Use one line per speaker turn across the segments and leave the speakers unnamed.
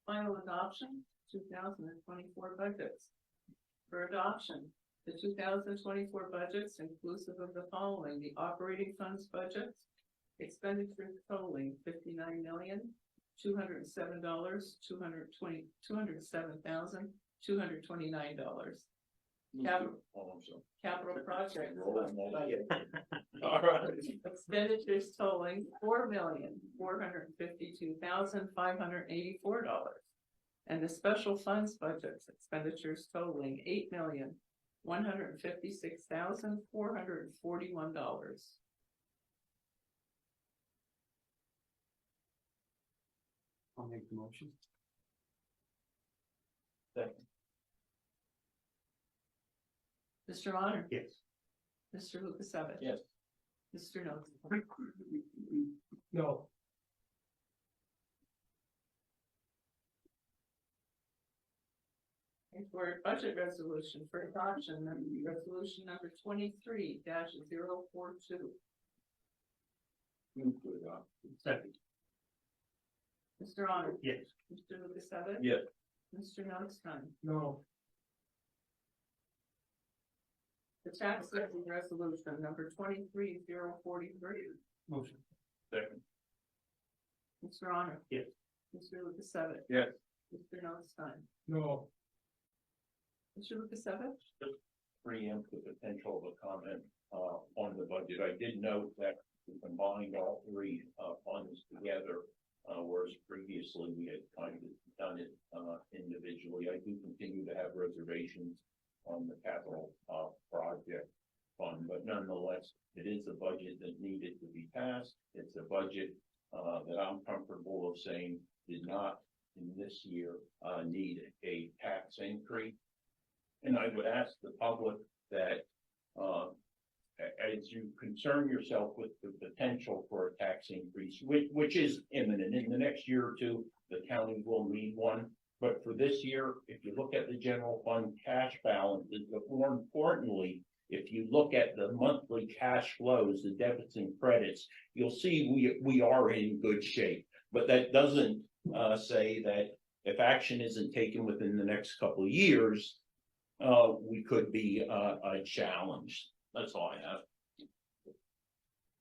Final adoption, 2024 budgets. For adoption, the 2024 budgets inclusive of the following: the operating funds budgets, expenditures totaling $59,207,207,229. Capital projects.
All right.
Expenditures totaling $4,452,584. And the special funds budgets expenditures totaling $8,156,441.
I'll make the motion.
Mr. Honor?
Yes.
Mr. Lukasevich?
Yes.
Mr. Noakes?
No.
And for budget resolution for adoption, resolution number 23-042.
Move to adopt.
Second.
Mr. Honor?
Yes.
Mr. Lukasevich?
Yes.
Mr. Noakes?
No.
The tax levy resolution number 23-043.
Motion.
Second.
Mr. Honor?
Yes.
Mr. Lukasevich?
Yes.
Mr. Noakes?
No.
Mr. Lukasevich?
Preempt the potential of a comment on the budget. I did note that we combined all three funds together, whereas previously we had kind of done it individually. I do continue to have reservations on the capital project fund, but nonetheless, it is a budget that needed to be passed. It's a budget that I'm comfortable of saying did not in this year need a tax increase. And I would ask the public that as you concern yourself with the potential for a tax increase, which is imminent in the next year or two, the county will need one. But for this year, if you look at the general fund cash balances, but more importantly, if you look at the monthly cash flows, the debits and credits, you'll see we are in good shape. But that doesn't say that if action isn't taken within the next couple of years, we could be challenged. That's all I have.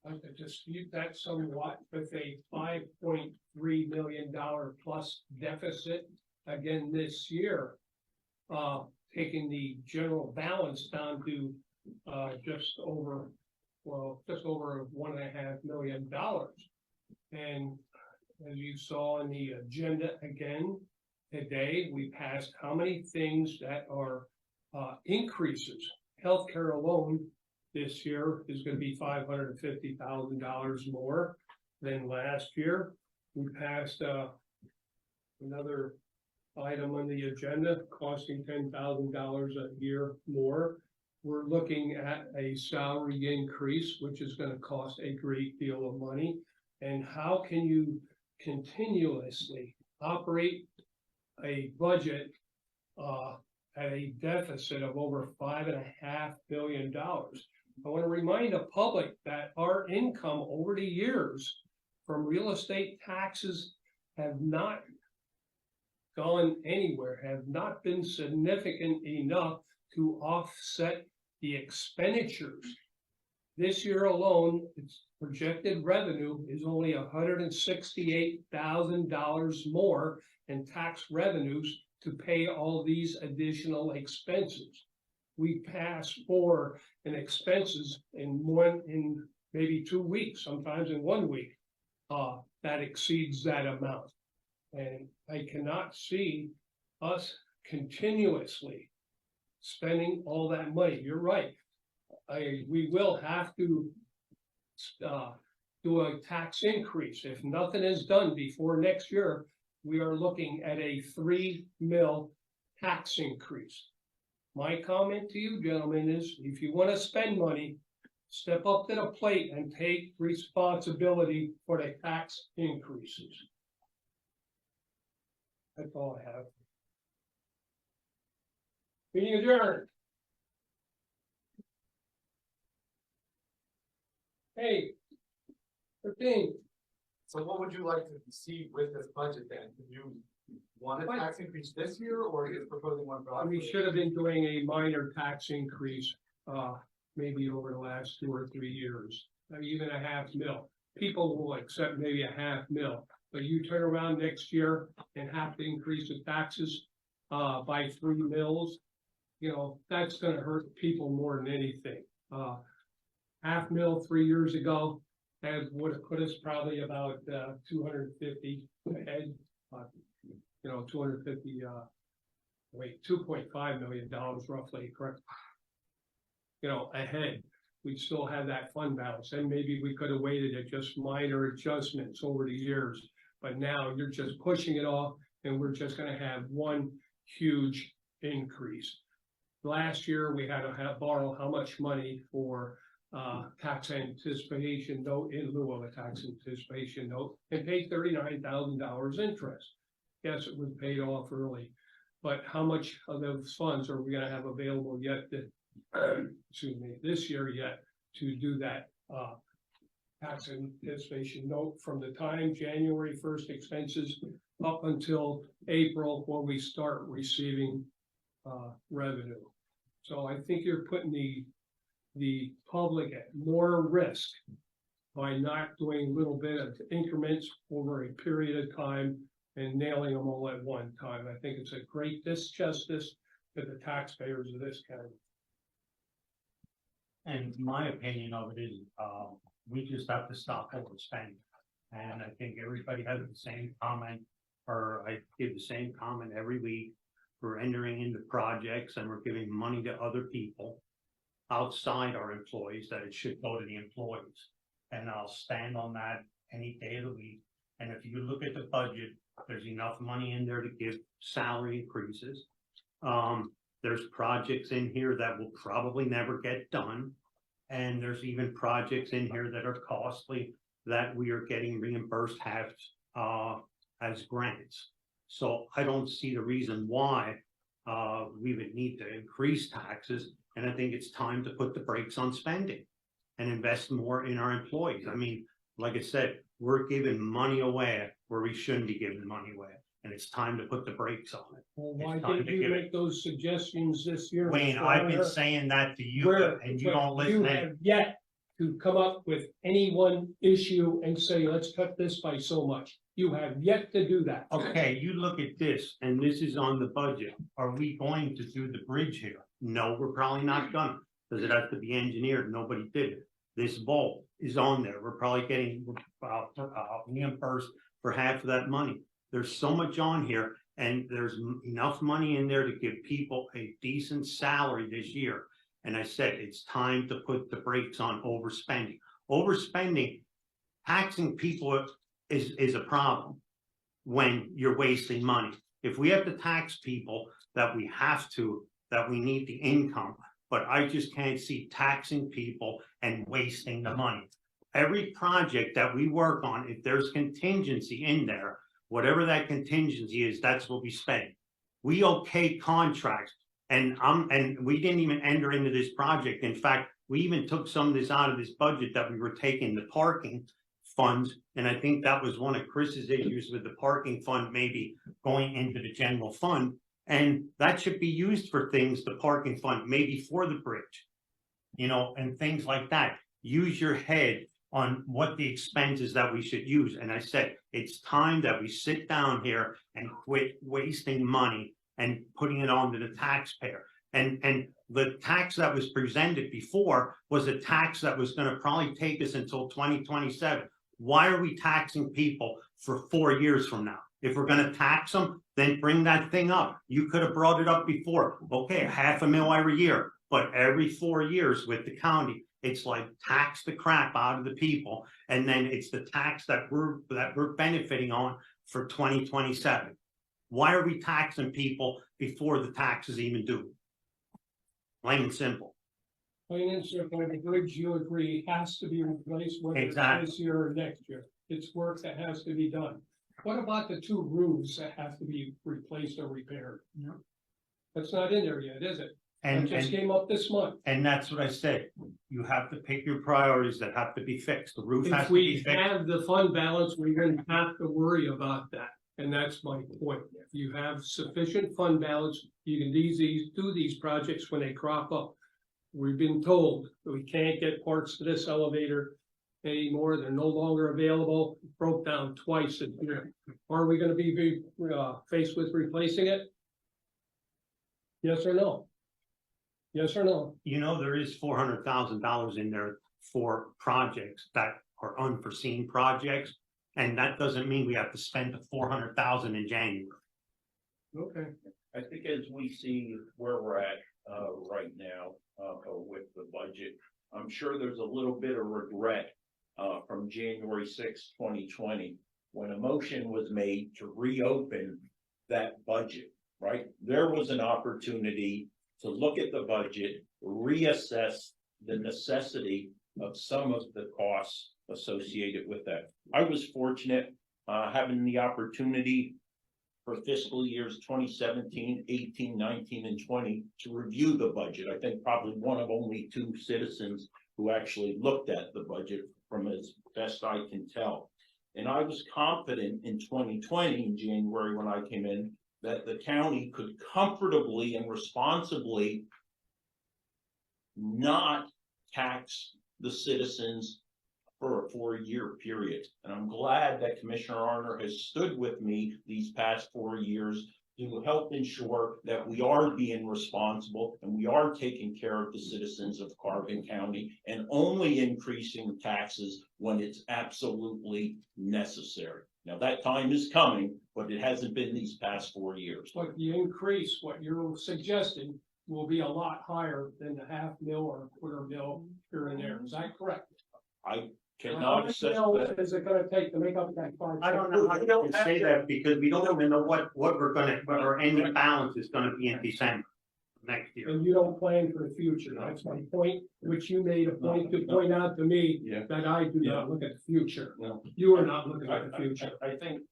I could dispute that somewhat with a $5.3 million plus deficit again this year, taking the general balance down to just over $1.5 million. And as you saw in the agenda again today, we passed how many things that are increases. Healthcare alone this year is going to be $550,000 more than last year. We passed another item on the agenda costing $10,000 a year more. We're looking at a salary increase, which is going to cost a great deal of money. And how can you continuously operate a budget at a deficit of over $5.5 billion? I want to remind the public that our income over the years from real estate taxes have not gone anywhere, have not been significant enough to offset the expenditures. This year alone, its projected revenue is only $168,000 more in tax revenues to pay all these additional expenses. We pass for an expenses in maybe 2 weeks, sometimes in 1 week, that exceeds that amount. And I cannot see us continuously spending all that money. You're right. We will have to do a tax increase. If nothing is done before next year, we are looking at a 3 mil tax increase. My comment to you, gentlemen, is if you want to spend money, step up to the plate and take responsibility for the tax increases. That's all I have. Meeting adjourned. Hey, 13.
So what would you like to see with this budget then? Can you
want a tax increase this year, or are you proposing one for?
We should have been doing a minor tax increase, maybe over the last 2 or 3 years, even a $500,000. People will accept maybe a $500,000, but you turn around next year and have to increase the taxes, by 3 mils. You know, that's gonna hurt people more than anything. $500,000 3 years ago, that would have put us probably about, 250 ahead. You know, 250, $2.5 million roughly, correct? You know, ahead, we'd still have that fund balance, and maybe we could have waited at just minor adjustments over the years. But now you're just pushing it off, and we're just gonna have one huge increase. Last year, we had to borrow how much money for tax anticipation note in lieu of a tax anticipation note, and pay $39,000 interest. Yes, it was paid off early, but how much of those funds are we gonna have available yet excuse me, this year yet to do that tax anticipation note from the time January 1st expenses up until April when we start receiving revenue. So I think you're putting the public at more risk by not doing a little bit of increments over a period of time and nailing them all at one time. I think it's a great disjustice to the taxpayers of this county.
And my opinion of it is, we just have to stop overspending. And I think everybody has the same comment, or I give the same comment every week. We're entering into projects and we're giving money to other people outside our employees, that it should go to the employees. And I'll stand on that any day of the week. And if you look at the budget, there's enough money in there to give salary increases. There's projects in here that will probably never get done. And there's even projects in here that are costly that we are getting reimbursed half as grants. So I don't see the reason why we would need to increase taxes. And I think it's time to put the brakes on spending and invest more in our employees. I mean, like I said, we're giving money away where we shouldn't be giving money away. And it's time to put the brakes on it.
Well, why
It's time
didn't
to
you
give
make those suggestions this year?
Wayne,
Mr.
I've been
Honor?
saying that to you
Where-
and you
but
don't listen.
You have yet to come up with any one issue and say, let's cut this by so much. You have yet to do that.
Okay, you look at this, and this is on the budget. Are we going to do the bridge here? No, we're probably not gonna, because it has to be engineered. Nobody did it. This vault is on there. We're probably getting reimbursed for half of that money. There's so much on here, and there's enough money in there to give people a decent salary this year. And I said, it's time to put the brakes on overspending. Overspending, taxing people is a problem when you're wasting money. If we have to tax people that we need the income, but I just can't see taxing people and wasting the money. Every project that we work on, if there's contingency in there, whatever that contingency is, that's what we spend. We okay contracts, and we didn't even enter into this project. In fact, we even took some of this out of this budget that we were taking the parking funds, and I think that was one of Chris's issues with the parking fund maybe going into the general fund, and that should be used for things, the parking fund, maybe for the bridge, you know, and things like that. Use your head on what the expenses that we should use. And I said, it's time that we sit down here and quit wasting money and putting it on to the taxpayer. And the tax that was presented before was a tax that was going to probably take us until 2027. Why are we taxing people for 4 years from now? If we're going to tax them, then bring that thing up. You could have brought it up before. Okay, $500,000 every year, but every 4 years with the county, it's like tax the crap out of the people. And then it's the tax that we're benefiting on for 2027. Why are we taxing people before the tax is even due? Plain and simple.
Plain and simple, the bridge, you agree, has to be replaced, whether it's
Exactly.
this year or next year. It's work that has to be done. What about the 2 roofs that have to be replaced or repaired?
No.
That's not in there yet, is it? That
And
just came up this month.
that's what I said. You have to pick your priorities that have to be fixed. The roof has
If
to be
we
fixed.
have the fund balance, we're gonna have to worry about that. And that's my point. If you have sufficient fund balance, you can do these projects when they crop up. We've been told that we can't get parts to this elevator anymore. They're no longer available. It broke down twice this year. Are we gonna be faced with replacing it? Yes or no? Yes or no?
You know, there is $400,000 in there for projects that are unforeseen projects. And that doesn't mean we have to spend the 400,000 in January.
Okay.
I think as we see where we're at, right now, with the budget, I'm sure there's a little bit of regret, from January 6, 2020, when a motion was made to reopen that budget, right? There was an opportunity to look at the budget, reassess the necessity of some of the costs associated with that. I was fortunate, having the opportunity for fiscal years 2017, 18, 19, and 20 to review the budget. I think probably one of only two citizens who actually looked at the budget from as best I can tell. And I was confident in 2020, in January, when I came in, that the county could comfortably and responsibly not tax the citizens for a 4-year period. And I'm glad that Commissioner Arner has stood with me these past 4 years to help ensure that we are being responsible and we are taking care of the citizens of Carbon County and only increasing taxes when it's absolutely necessary. Now, that time is coming, but it hasn't been these past 4 years.
But the increase, what you're suggesting, will be a lot higher than the $500,000 or $250,000 here and there. Is that correct?
I
How
cannot
much
assess
mil
that.
is it gonna take to make up that 5?
I don't know how you can say that because we don't even know what we're gonna, what our ending balance is gonna be in December next year.
And you don't plan for the future. That's my point, which you made a point to point out to me
Yeah.
that I do not look at the future.
No.
You are not looking at the future.
I think.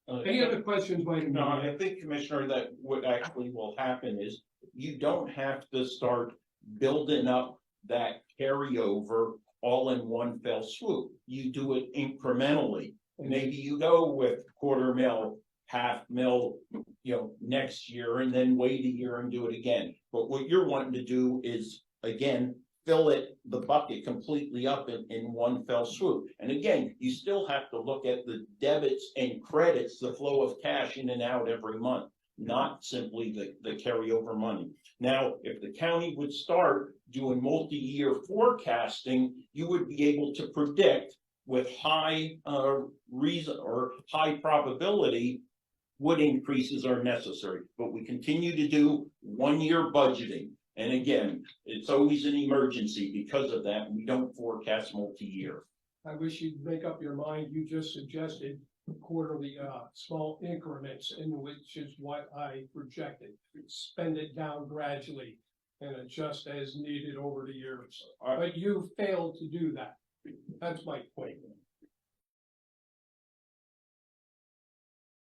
Any other questions, Wayne?
No, I think, Commissioner, that what actually will happen is you don't have to start building up that carryover all in one fell swoop. You do it incrementally. Maybe you go with $250,000, $500,000, next year and then wait a year and do it again. But what you're wanting to do is, again, fill the bucket completely up in one fell swoop. And again, you still have to look at the debits and credits, the flow of cash in and out every month, not simply the carryover money. Now, if the county would start doing multi-year forecasting, you would be able to predict with high reason or high probability what increases are necessary. But we continue to do 1-year budgeting. And again, it's always an emergency because of that. We don't forecast multi-year.
I wish you'd make up your mind. You just suggested quarterly, small increments, in which is what I projected. Spend it down gradually and adjust as needed over the years. But you failed to do that. That's my point.